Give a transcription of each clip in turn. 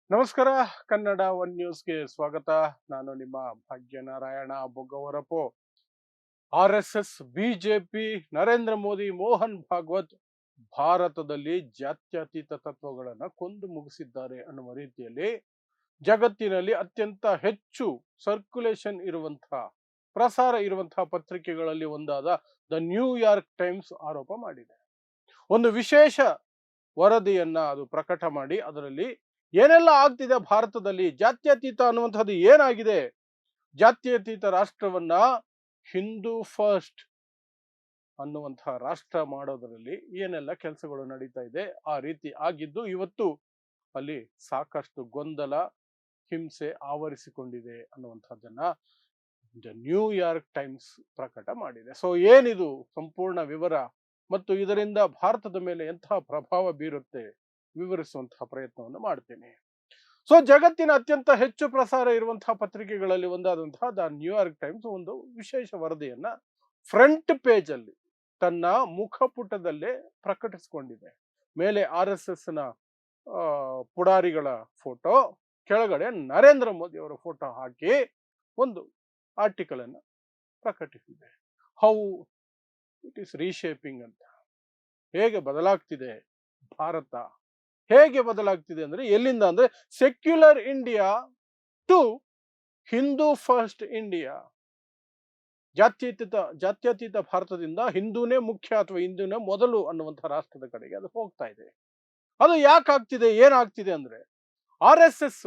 ನಮಸ್ಕಾರ. ಕನ್ನಡ ಒನ್ ನ್ಯೂಸ್ಗೆ ಸ್ವಾಗತ. ನಾನು ನಿಮ್ಮ ಭಾಗ್ಯನಾರಾಯಣ ಬೊಗ್ಗವರಪು. RSS, ಬಿಜೆಪಿ, ನರೇಂದ್ರ ಮೋದಿ, ಮೋಹನ್ ಭಾಗವತ್ ಭಾರತದಲ್ಲಿ ಜಾತ್ಯತೀತ ತತ್ವಗಳನ್ನು ಕೊಂದು ಮುಗಿಸಿದ್ದಾರೆ ಅನ್ನುವ ರೀತಿಯಲ್ಲಿ ಜಗತ್ತಿನಲ್ಲಿ ಅತ್ಯಂತ ಹೆಚ್ಚು ಸರ್ಕ್ಯುಲೇಷನ್ ಇರುವಂತಹ ಪ್ರಸಾರ ಇರುವಂತಹ ಪತ್ರಿಕೆಗಳಲ್ಲಿ ಒಂದಾದ ದ ನ್ಯೂಯಾರ್ಕ್ ಟೈಮ್ಸ್ ಆರೋಪ ಮಾಡಿದೆ. ಒಂದು ವಿಶೇಷ ವರದಿಯನ್ನ ಅದು ಪ್ರಕಟ ಮಾಡಿ ಅದರಲ್ಲಿ ಏನೆಲ್ಲ ಆಗ್ತಿದೆ ಭಾರತದಲ್ಲಿ, ಜಾತ್ಯತೀತ ಅನ್ನುವಂಥದ್ದು ಏನಾಗಿದೆ, ಜಾತ್ಯತೀತ ರಾಷ್ಟ್ರವನ್ನ ಹಿಂದೂ ಫಸ್ಟ್ ಅನ್ನುವಂತಹ ರಾಷ್ಟ್ರ ಮಾಡೋದರಲ್ಲಿ ಏನೆಲ್ಲ ಕೆಲಸಗಳು ನಡೀತಾ ಇದೆ, ಆ ರೀತಿ ಆಗಿದ್ದು ಇವತ್ತು ಅಲ್ಲಿ ಸಾಕಷ್ಟು ಗೊಂದಲ, ಹಿಂಸೆ ಆವರಿಸಿಕೊಂಡಿದೆ ಅನ್ನುವಂಥದ್ದನ್ನ ದ ನ್ಯೂಯಾರ್ಕ್ ಟೈಮ್ಸ್ ಪ್ರಕಟ ಮಾಡಿದೆ. ಸೊ ಏನಿದು ಸಂಪೂರ್ಣ ವಿವರ ಮತ್ತು ಇದರಿಂದ ಭಾರತದ ಮೇಲೆ ಎಂತಹ ಪ್ರಭಾವ ಬೀರುತ್ತೆ ವಿವರಿಸುವಂತಹ ಪ್ರಯತ್ನವನ್ನು ಮಾಡ್ತೇನೆ. ಸೊ ಜಗತ್ತಿನ ಅತ್ಯಂತ ಹೆಚ್ಚು ಪ್ರಸಾರ ಇರುವಂತಹ ಪತ್ರಿಕೆಗಳಲ್ಲಿ ಒಂದಾದಂತಹ ದ ನ್ಯೂಯಾರ್ಕ್ ಟೈಮ್ಸ್ ಒಂದು ವಿಶೇಷ ವರದಿಯನ್ನ ಫ್ರಂಟ್ ಪೇಜ್ ಅಲ್ಲಿ ತನ್ನ ಮುಖಪುಟದಲ್ಲೇ ಪ್ರಕಟಿಸಿಕೊಂಡಿದೆ. ಮೇಲೆ RSS ನ ಪುಡಾರಿಗಳ ಫೋಟೋ, ಕೆಳಗಡೆ ನರೇಂದ್ರ ಮೋದಿ ಅವರ ಫೋಟೋ ಹಾಕಿ ಒಂದು ಆರ್ಟಿಕಲ್ ಅನ್ನು ಪ್ರಕಟಿಸಿದೆ. ಹೌ ಇಟ್ ಈಸ್ ರೀಶೇಪಿಂಗ್ ಅಂತ, ಹೇಗೆ ಬದಲಾಗ್ತಿದೆ ಭಾರತ, ಹೇಗೆ ಬದಲಾಗ್ತಿದೆ ಅಂದ್ರೆ ಎಲ್ಲಿಂದ ಅಂದ್ರೆ secular India to Hindu first India. ಜಾತ್ಯತೀತ ಭಾರತದಿಂದ ಹಿಂದೂನೇ ಮುಖ್ಯ ಅಥವಾ ಹಿಂದೂನೇ ಮೊದಲು ಅನ್ನುವಂತಹ ರಾಷ್ಟ್ರದ ಕಡೆಗೆ ಅದು ಹೋಗ್ತಾ ಇದೆ. ಅದು ಯಾಕಾಗ್ತಿದೆ, ಏನಾಗ್ತಿದೆ ಅಂದ್ರೆ RSS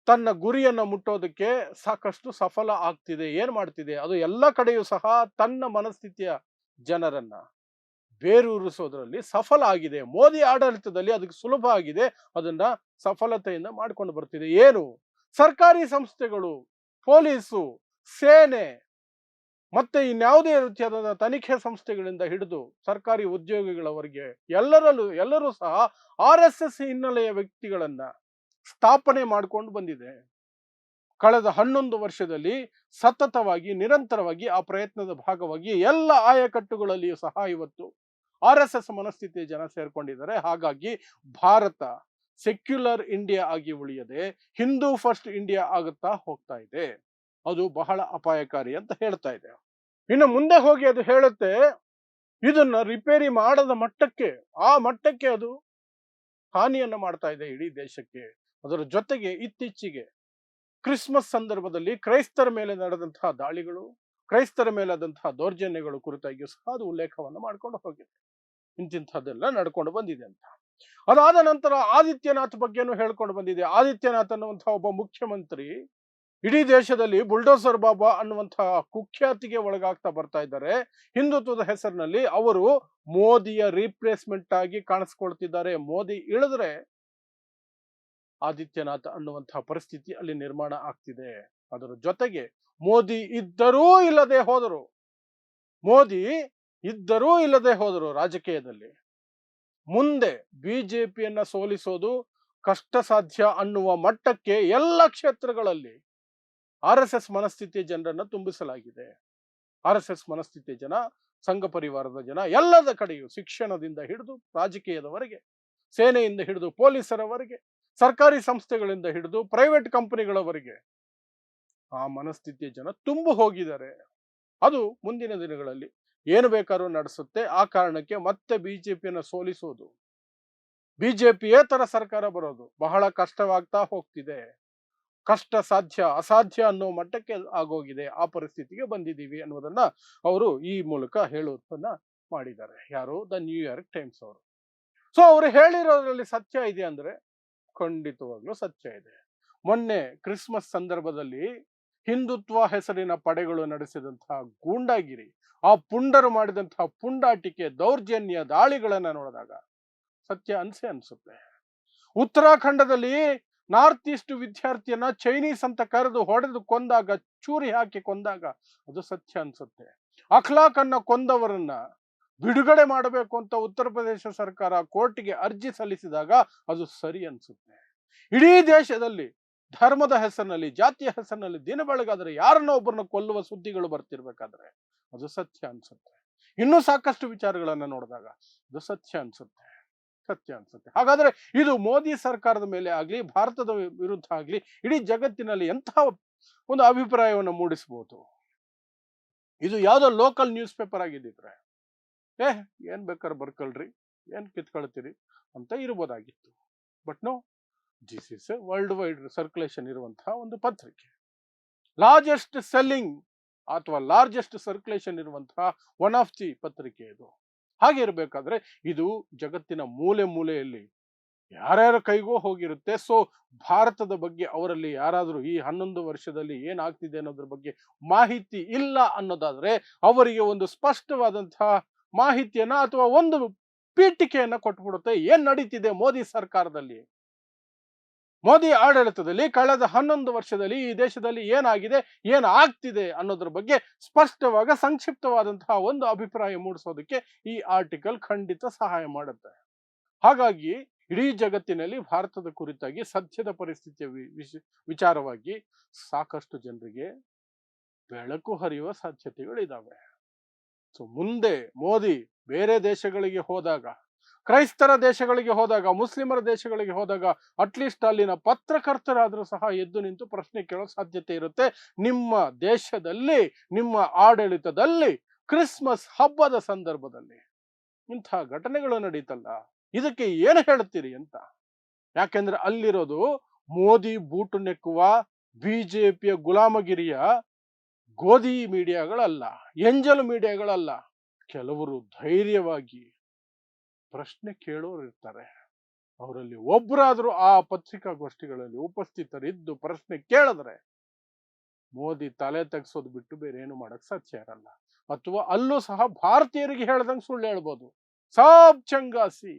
ತನ್ನ ಗುರಿಯನ್ನು ಮುಟ್ಟೋದಕ್ಕೆ ಸಾಕಷ್ಟು ಸಫಲ ಆಗ್ತಿದೆ. ಏನ್ ಮಾಡ್ತಿದೆ, ಅದು ಎಲ್ಲ ಕಡೆಯೂ ಸಹ ತನ್ನ ಮನಸ್ಥಿತಿಯ ಜನರನ್ನ ಬೇರೂರಿಸೋದ್ರಲ್ಲಿ ಸಫಲ ಆಗಿದೆ. ಮೋದಿ ಆಡಳಿತದಲ್ಲಿ ಅದಕ್ಕೆ ಸುಲಭ ಆಗಿದೆ, ಅದನ್ನ ಸಫಲತೆಯಿಂದ ಮಾಡ್ಕೊಂಡು ಬರ್ತಿದೆ. ಏನು, ಸರ್ಕಾರಿ ಸಂಸ್ಥೆಗಳು, ಪೊಲೀಸು, ಸೇನೆ ಮತ್ತೆ ಇನ್ಯಾವುದೇ ರೀತಿಯಾದ ತನಿಖೆ ಸಂಸ್ಥೆಗಳಿಂದ ಹಿಡಿದು ಸರ್ಕಾರಿ ಉದ್ಯೋಗಿಗಳವರೆಗೆ ಎಲ್ಲರೂ ಸಹ RSS ಹಿನ್ನೆಲೆಯ ವ್ಯಕ್ತಿಗಳನ್ನ ಸ್ಥಾಪನೆ ಮಾಡ್ಕೊಂಡು ಬಂದಿದೆ. ಕಳೆದ 11 ವರ್ಷದಲ್ಲಿ ಸತತವಾಗಿ ನಿರಂತರವಾಗಿ ಆ ಪ್ರಯತ್ನದ ಭಾಗವಾಗಿ ಎಲ್ಲ ಆಯಕಟ್ಟುಗಳಲ್ಲಿಯೂ ಸಹ ಇವತ್ತು RSS ಮನಸ್ಥಿತಿಯ ಜನ ಸೇರ್ಕೊಂಡಿದ್ದಾರೆ. ಹಾಗಾಗಿ ಭಾರತ ಸೆಕ್ಯುಲರ್ ಇಂಡಿಯಾ ಆಗಿ ಉಳಿಯದೆ ಹಿಂದೂ ಫಸ್ಟ್ ಇಂಡಿಯಾ ಆಗುತ್ತಾ ಹೋಗ್ತಾ ಇದೆ. ಅದು ಬಹಳ ಅಪಾಯಕಾರಿ ಅಂತ ಹೇಳ್ತಾ ಇದೆ. ಇನ್ನು ಮುಂದೆ ಹೋಗಿ ಅದು ಹೇಳುತ್ತೆ, ಇದನ್ನ ರಿಪೇರಿ ಮಾಡದ ಮಟ್ಟಕ್ಕೆ, ಆ ಮಟ್ಟಕ್ಕೆ ಅದು ಹಾನಿಯನ್ನ ಮಾಡ್ತಾ ಇದೆ ಇಡೀ ದೇಶಕ್ಕೆ. ಅದರ ಜೊತೆಗೆ ಇತ್ತೀಚೆಗೆ ಕ್ರಿಸ್ಮಸ್ ಸಂದರ್ಭದಲ್ಲಿ ಕ್ರೈಸ್ತರ ಮೇಲೆ ನಡೆದಂತಹ ದಾಳಿಗಳು, ಕ್ರೈಸ್ತರ ಮೇಲಾದಂತಹ ದೌರ್ಜನ್ಯಗಳು ಕುರಿತಾಗಿಯೂ ಸಹ ಅದು ಉಲ್ಲೇಖವನ್ನು ಮಾಡ್ಕೊಂಡು ಹೋಗಿದೆ. ಇಂತಿಂಥದ್ದೆಲ್ಲ ನಡ್ಕೊಂಡು ಬಂದಿದೆ ಅಂತ. ಅದಾದ ನಂತರ ಆದಿತ್ಯನಾಥ್ ಬಗ್ಗೆನೂ ಹೇಳ್ಕೊಂಡು ಬಂದಿದೆ. ಆದಿತ್ಯನಾಥ್ ಅನ್ನುವಂತಹ ಒಬ್ಬ ಮುಖ್ಯಮಂತ್ರಿ ಇಡೀ ದೇಶದಲ್ಲಿ ಬುಲ್ಡೋಸರ್ ಬಾಬಾ ಅನ್ನುವಂತಹ ಕುಖ್ಯಾತಿಗೆ ಒಳಗಾಗ್ತಾ ಬರ್ತಾ ಇದ್ದಾರೆ. ಹಿಂದುತ್ವದ ಹೆಸರಿನಲ್ಲಿ ಅವರು ಮೋದಿಯ ರೀಪ್ಲೇಸ್ಮೆಂಟ್ ಆಗಿ ಕಾಣಿಸ್ಕೊಳ್ತಿದ್ದಾರೆ. ಮೋದಿ ಇಳಿದ್ರೆ ಆದಿತ್ಯನಾಥ್ ಅನ್ನುವಂತಹ ಪರಿಸ್ಥಿತಿ ಅಲ್ಲಿ ನಿರ್ಮಾಣ ಆಗ್ತಿದೆ. ಅದರ ಜೊತೆಗೆ ಮೋದಿ ಇದ್ದರೂ ಇಲ್ಲದೆ ಹೋದರು ರಾಜಕೀಯದಲ್ಲಿ ಮುಂದೆ ಬಿಜೆಪಿಯನ್ನ ಸೋಲಿಸೋದು ಕಷ್ಟ ಸಾಧ್ಯ ಅನ್ನುವ ಮಟ್ಟಕ್ಕೆ ಎಲ್ಲ ಕ್ಷೇತ್ರಗಳಲ್ಲಿ RSS ಮನಸ್ಥಿತಿಯ ಜನರನ್ನ ತುಂಬಿಸಲಾಗಿದೆ. RSS ಮನಸ್ಥಿತಿಯ ಜನ, ಸಂಘ ಪರಿವಾರದ ಜನ, ಎಲ್ಲದ ಕಡೆಯೂ ಶಿಕ್ಷಣದಿಂದ ಹಿಡಿದು ರಾಜಕೀಯದವರೆಗೆ, ಸೇನೆಯಿಂದ ಹಿಡಿದು ಪೊಲೀಸರವರೆಗೆ, ಸರ್ಕಾರಿ ಸಂಸ್ಥೆಗಳಿಂದ ಹಿಡಿದು ಪ್ರೈವೇಟ್ ಕಂಪನಿಗಳವರೆಗೆ ಆ ಮನಸ್ಥಿತಿಯ ಜನ ತುಂಬು ಹೋಗಿದ್ದಾರೆ. ಅದು ಮುಂದಿನ ದಿನಗಳಲ್ಲಿ ಏನು ಬೇಕಾದ್ರೂ ನಡೆಸುತ್ತೆ. ಆ ಕಾರಣಕ್ಕೆ ಮತ್ತೆ ಬಿಜೆಪಿಯನ್ನು ಸೋಲಿಸೋದು, ಬಿಜೆಪಿಯೇತರ ಸರ್ಕಾರ ಬರೋದು ಬಹಳ ಕಷ್ಟವಾಗ್ತಾ ಹೋಗ್ತಿದೆ. ಕಷ್ಟ ಸಾಧ್ಯ ಅಸಾಧ್ಯ ಅನ್ನೋ ಮಟ್ಟಕ್ಕೆ ಆಗೋಗಿದೆ. ಆ ಪರಿಸ್ಥಿತಿಗೆ ಬಂದಿದ್ದೀವಿ ಅನ್ನೋದನ್ನ ಅವರು ಈ ಮೂಲಕ ಹೇಳುವುದನ್ನ ಮಾಡಿದ್ದಾರೆ. ಯಾರು, ದ ನ್ಯೂಯಾರ್ಕ್ ಟೈಮ್ಸ್ ಅವರು. ಸೊ ಅವರು ಹೇಳಿರೋದ್ರಲ್ಲಿ ಸತ್ಯ ಇದೆ ಅಂದ್ರೆ ಖಂಡಿತವಾಗ್ಲೂ ಸತ್ಯ ಇದೆ. ಮೊನ್ನೆ ಕ್ರಿಸ್ಮಸ್ ಸಂದರ್ಭದಲ್ಲಿ ಹಿಂದುತ್ವ ಹೆಸರಿನ ಪಡೆಗಳು ನಡೆಸಿದಂತಹ ಗೂಂಡಾಗಿರಿ, ಆ ಪುಂಡರು ಮಾಡಿದಂತಹ ಪುಂಡಾಟಿಕೆ, ದೌರ್ಜನ್ಯ, ದಾಳಿಗಳನ್ನ ನೋಡಿದಾಗ ಸತ್ಯ ಅನ್ಸುತ್ತೆ. ಉತ್ತರಾಖಂಡದಲ್ಲಿ ನಾರ್ತ್ ಈಸ್ಟ್ ವಿದ್ಯಾರ್ಥಿಯನ್ನ ಚೈನೀಸ್ ಅಂತ ಕರೆದು ಹೊಡೆದು ಕೊಂದಾಗ, ಚೂರಿ ಹಾಕಿ ಕೊಂದಾಗ ಅದು ಸತ್ಯ ಅನ್ಸುತ್ತೆ. ಅಖ್ಲಾಕ್ ಅನ್ನ ಕೊಂದವರನ್ನ ಬಿಡುಗಡೆ ಮಾಡಬೇಕು ಅಂತ ಉತ್ತರ ಪ್ರದೇಶ ಸರ್ಕಾರ ಕೋರ್ಟ್ಗೆ ಅರ್ಜಿ ಸಲ್ಲಿಸಿದಾಗ ಅದು ಸರಿ ಅನ್ಸುತ್ತೆ. ಇಡೀ ದೇಶದಲ್ಲಿ ಧರ್ಮದ ಹೆಸರಿನಲ್ಲಿ, ಜಾತಿಯ ಹೆಸರಿನಲ್ಲಿ ದಿನ ಬೆಳಗಾದ್ರೆ ಯಾರನ್ನ ಒಬ್ಬರನ್ನ ಕೊಲ್ಲುವ ಸುದ್ದಿಗಳು ಬರ್ತಿರ್ಬೇಕಾದ್ರೆ ಅದು ಸತ್ಯ ಅನ್ಸುತ್ತೆ. ಇನ್ನೂ ಸಾಕಷ್ಟು ವಿಚಾರಗಳನ್ನ ನೋಡಿದಾಗ ಅದು ಸತ್ಯ ಅನ್ಸುತ್ತೆ. ಸತ್ಯ ಅನ್ಸುತ್ತೆ. ಹಾಗಾದ್ರೆ ಇದು ಮೋದಿ ಸರ್ಕಾರದ ಮೇಲೆ ಆಗ್ಲಿ, ಭಾರತದ ವಿರುದ್ಧ ಆಗ್ಲಿ, ಇಡೀ ಜಗತ್ತಿನಲ್ಲಿ ಎಂತಹ ಒಂದು ಅಭಿಪ್ರಾಯವನ್ನು ಮೂಡಿಸಬಹುದು? ಇದು ಯಾವ್ದೋ ಲೋಕಲ್ ನ್ಯೂಸ್ ಪೇಪರ್ ಆಗಿದ್ದಿದ್ರೆ ಏನ್ ಬೇಕಾದ್ರೆ ಬರ್ಕೊಳ್ರಿ, ಏನ್ ಕಿತ್ಕೊಳ್ತೀರಿ ಅಂತ ಇರ್ಬೋದಾಗಿತ್ತು. But no, this is a world wide circulation ಇರುವಂತಹ ಒಂದು ಪತ್ರಿಕೆ, ಲಾರ್ಜೆಸ್ಟ್ ಸೆಲ್ಲಿಂಗ್ ಅಥವಾ ಲಾರ್ಜೆಸ್ಟ್ ಸರ್ಕ್ಯುಲೇಷನ್ ಇರುವಂತಹ ಒನ್ ಆಫ್ ದಿ ಪತ್ರಿಕೆ ಇದು. ಹಾಗೆ ಇರಬೇಕಾದ್ರೆ ಇದು ಜಗತ್ತಿನ ಮೂಲೆ ಮೂಲೆಯಲ್ಲಿ ಯಾರ್ಯಾರ ಕೈಗೂ ಹೋಗಿರುತ್ತೆ. ಸೊ ಭಾರತದ ಬಗ್ಗೆ ಅವರಲ್ಲಿ ಯಾರಾದರೂ ಈ 11 ವರ್ಷದಲ್ಲಿ ಏನಾಗ್ತಿದೆ ಅನ್ನೋದ್ರ ಬಗ್ಗೆ ಮಾಹಿತಿ ಇಲ್ಲ ಅನ್ನೋದಾದ್ರೆ ಅವರಿಗೆ ಒಂದು ಸ್ಪಷ್ಟವಾದಂತಹ ಮಾಹಿತಿಯನ್ನ ಅಥವಾ ಒಂದು ಪೀಠಿಕೆಯನ್ನ ಕೊಟ್ಬಿಡುತ್ತೆ. ಏನ್ ನಡೀತಿದೆ ಮೋದಿ ಸರ್ಕಾರದಲ್ಲಿ, ಮೋದಿ ಆಡಳಿತದಲ್ಲಿ ಕಳೆದ 11 ವರ್ಷದಲ್ಲಿ ಈ ದೇಶದಲ್ಲಿ ಏನಾಗಿದೆ, ಏನ್ ಆಗ್ತಿದೆ ಅನ್ನೋದ್ರ ಬಗ್ಗೆ ಸ್ಪಷ್ಟವಾಗಿ ಸಂಕ್ಷಿಪ್ತವಾದಂತಹ ಒಂದು ಅಭಿಪ್ರಾಯ ಮೂಡಿಸೋದಕ್ಕೆ ಈ ಆರ್ಟಿಕಲ್ ಖಂಡಿತ ಸಹಾಯ ಮಾಡುತ್ತೆ. ಹಾಗಾಗಿ ಇಡೀ ಜಗತ್ತಿನಲ್ಲಿ ಭಾರತದ ಕುರಿತಾಗಿ ಸದ್ಯದ ಪರಿಸ್ಥಿತಿಯ ವಿಚಾರವಾಗಿ ಸಾಕಷ್ಟು ಜನರಿಗೆ ಬೆಳಕು ಹರಿಯುವ ಸಾಧ್ಯತೆಗಳಿದಾವೆ. ಸೊ ಮುಂದೆ ಮೋದಿ ಬೇರೆ ದೇಶಗಳಿಗೆ ಹೋದಾಗ, ಕ್ರೈಸ್ತರ ದೇಶಗಳಿಗೆ ಹೋದಾಗ, ಮುಸ್ಲಿಮರ ದೇಶಗಳಿಗೆ ಹೋದಾಗ ಅಟ್ಲೀಸ್ಟ್ ಅಲ್ಲಿನ ಪತ್ರಕರ್ತರಾದ್ರೂ ಸಹ ಎದ್ದು ನಿಂತು ಪ್ರಶ್ನೆ ಕೇಳೋ ಸಾಧ್ಯತೆ ಇರುತ್ತೆ. ನಿಮ್ಮ ದೇಶದಲ್ಲಿ, ನಿಮ್ಮ ಆಡಳಿತದಲ್ಲಿ ಕ್ರಿಸ್ಮಸ್ ಹಬ್ಬದ ಸಂದರ್ಭದಲ್ಲಿ ಇಂಥ ಘಟನೆಗಳು ನಡೀತಲ್ಲ, ಇದಕ್ಕೆ ಏನು ಹೇಳ್ತೀರಿ ಅಂತ. ಯಾಕೆಂದ್ರೆ ಅಲ್ಲಿರೋದು ಮೋದಿ ಬೂಟು ನೆಕ್ಕುವ ಬಿಜೆಪಿಯ ಗುಲಾಮಗಿರಿಯ ಗೋಧಿ ಮೀಡಿಯಾಗಳಲ್ಲ, ಎಂಜಲ್ ಮೀಡಿಯಾಗಳಲ್ಲ. ಕೆಲವರು ಧೈರ್ಯವಾಗಿ ಪ್ರಶ್ನೆ ಕೇಳೋರು ಇರ್ತಾರೆ. ಅವರಲ್ಲಿ ಒಬ್ಬರಾದ್ರೂ ಆ ಪತ್ರಿಕಾಗೋಷ್ಠಿಗಳಲ್ಲಿ ಉಪಸ್ಥಿತರಿದ್ದು ಪ್ರಶ್ನೆ ಕೇಳಿದ್ರೆ ಮೋದಿ ತಲೆ ತೆಗ್ಸೋದು ಬಿಟ್ಟು ಬೇರೆ ಏನು ಮಾಡಕ್ ಸಾಧ್ಯ ಇರಲ್ಲ. ಅಥವಾ ಅಲ್ಲೂ ಸಹ ಭಾರತೀಯರಿಗೆ ಹೇಳ್ದಂಗೆ ಸುಳ್ಳು ಹೇಳ್ಬೋದು. ಸಾಬ್ ಚಂಗಾಸಿ,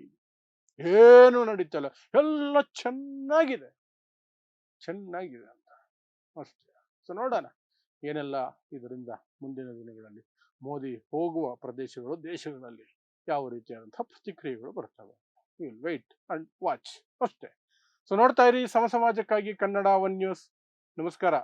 ಏನು ನಡೀತಲ್ಲ, ಎಲ್ಲ ಚೆನ್ನಾಗಿದೆ ಅಂತ ಅಷ್ಟೇ. ಸೊ ನೋಡೋಣ ಏನೆಲ್ಲ ಇದರಿಂದ ಮುಂದಿನ ದಿನಗಳಲ್ಲಿ ಮೋದಿ ಹೋಗುವ ಪ್ರದೇಶಗಳು, ದೇಶಗಳಲ್ಲಿ ಯಾವ ರೀತಿಯಾದಂತಹ ಪ್ರತಿಕ್ರಿಯೆಗಳು ಬರ್ತವೆ. ವಿಲ್ ವೇಟ್ ಅಂಡ್ ವಾಚ್ ಅಷ್ಟೇ. ಸೊ ನೋಡ್ತಾ ಇರಿ ಸಮಾಜಕ್ಕಾಗಿ ಕನ್ನಡ 1 ನ್ಯೂಸ್. ನಮಸ್ಕಾರ.